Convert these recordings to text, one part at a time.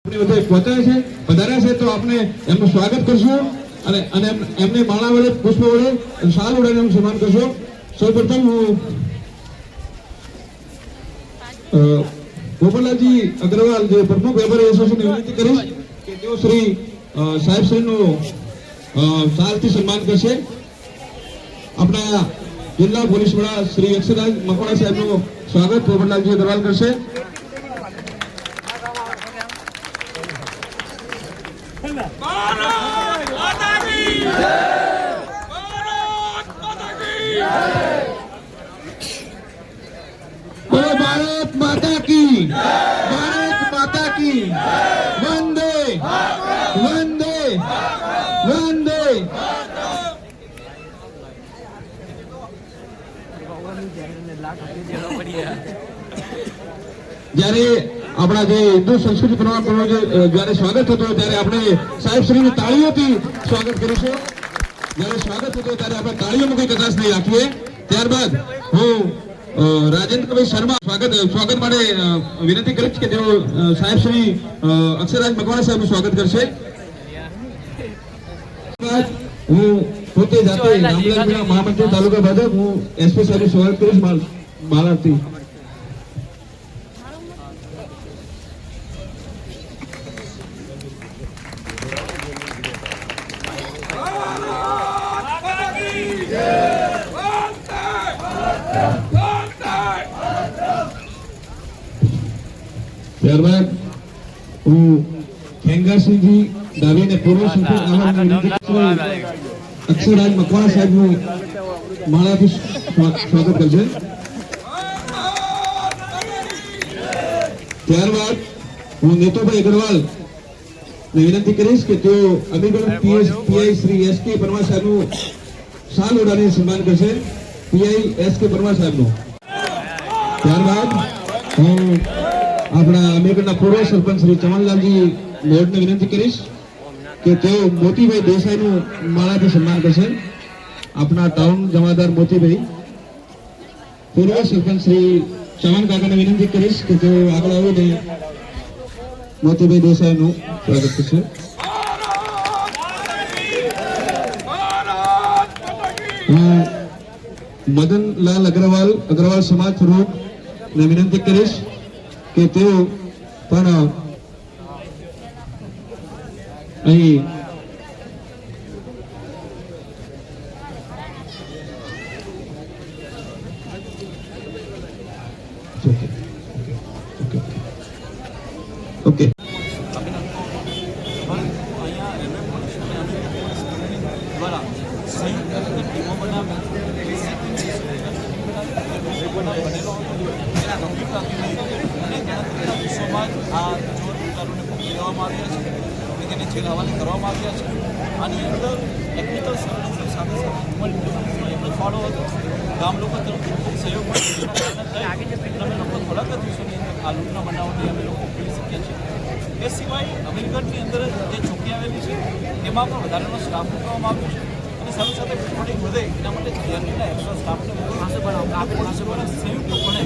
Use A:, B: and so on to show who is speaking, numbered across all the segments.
A: પહોંચ્યા છે, પધાર્યા છે, તો આપણે એમનું સ્વાગત કરશું અને એમને માળા વડે, પુષ્પ વડે, શાલ વડે એમનું સન્માન કરશું. સૌપ્રથમ હું ગોપાલજી અગ્રવાલ, જે પ્રમુખ વેપારી એસોસિએશનની વિનંતી કરીશ કે તેઓ શ્રી સાહેબ શ્રીનું શાલથી સન્માન કરશે. આપણા જિલ્લા પોલીસ વડા શ્રી અક્ષરાજ મકવાણા સાહેબનું સ્વાગત ગોપાલજી અગ્રવાલ કરશે. भारत माता की, भारत माता की, वंदे वंदे वंदे. જ્યારે આપણા જે હિન્દુ સંસ્કૃતિ પ્રમાણે જયારે સ્વાગત થતો ત્યારે આપણે સાહેબ શ્રીની તાળીઓથી સ્વાગત કરીશું. જયારે સ્વાગત થતો ત્યારે આપણે તાળીઓમાં કોઈ કચાશ નહીં રાખીએ. ત્યારબાદ હું રાજેન્દ્રભાઈ શર્મા સ્વાગત માટે વિનંતી કરીશ કે તેઓ સાહેબ શ્રી અક્ષરાજ મકવાણા સાહેબનું સ્વાગત કરશે. હું પોતે જાતે રામલાલપુરા મહામંત્રી તાલુકા ભાજપ, હું એસપી સાહેબનું સ્વાગત કરીશ માલાથી. ત્યારબાદ હું ખેંગાસિંહજી દાવીને પૂર્વ અક્ષરાજ મકવાણા સાહેબનું માળાથી સ્વાગત કરશે. ત્યારબાદ હું નેતોભાઈ અગ્રવાલ વિનંતી કરીશ કે તેઓ અમીરગઢ પીઆઈ શ્રી એસ કે પરમાર સાહેબનું શાલ ઓઢાડીને સન્માન કરશે. પીઆઈ એસ કે પરમાર સાહેબનું. ત્યારબાદ હું આપણા અમીરગઢના પૂર્વ સરપંચ શ્રી ચમનલાલજી લોડને વિનંતી કરીશ કે તેઓ મોતીભાઈ દેસાઈનું માળાથી સન્માન કરશે. આપણા ટાઉન જમાદાર મોતીભાઈ, પૂર્વ સરપંચ શ્રી ચમન કાકાને વિનંતી કરીશ કે તેઓ આગળ આવીને મોતીભાઈ દેસાઈનું સ્વાગત કરશે. હું મદનલાલ અગ્રવાલ સમાજ પ્રમુખને વિનંતી કરીશ કે તેઓ પણ અહીં ઓકે
B: જેલ હવાલે કરવામાં આવ્યા છે. આની અંદર ટેકનિકલ સર્વેલન્સની સાથે એમનો ફાળો હતો. ગામ લોકો તરફથી ખૂબ સહયોગ મળે. અમે લોકો થોડાક જ દિવસોની અંદર આ લૂંટના બનાવોને અમે લોકો ખોલી શક્યા છીએ. એ સિવાય અમીરગઢની અંદર જે ચોકી આવેલી છે એમાં પણ વધારાનો સ્ટાફ મૂકવામાં આવ્યો છે અને સાથે સાથે પેટ્રોલિંગ વધે એના માટે જીઆરપીના એક્સ્ટ્રા સ્ટાફને સંયુક્તપણે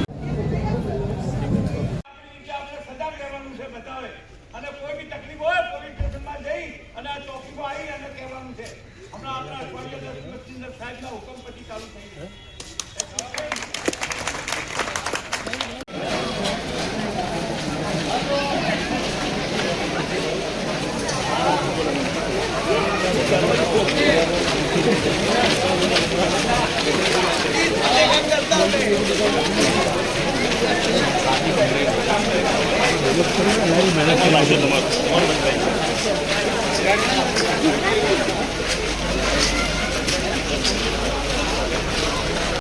B: અને કોઈ બી તકલીફ હોય પોલીસ સ્ટેશનમાં જઈ અને આ ચોકીમાં આવી અને કહેવાનું છે. હમણાં આપણા અઠવાડિયા સાહેબના હુકમ પછી ચાલુ થઈ ગયું. મહેનત લાગશે તમારું.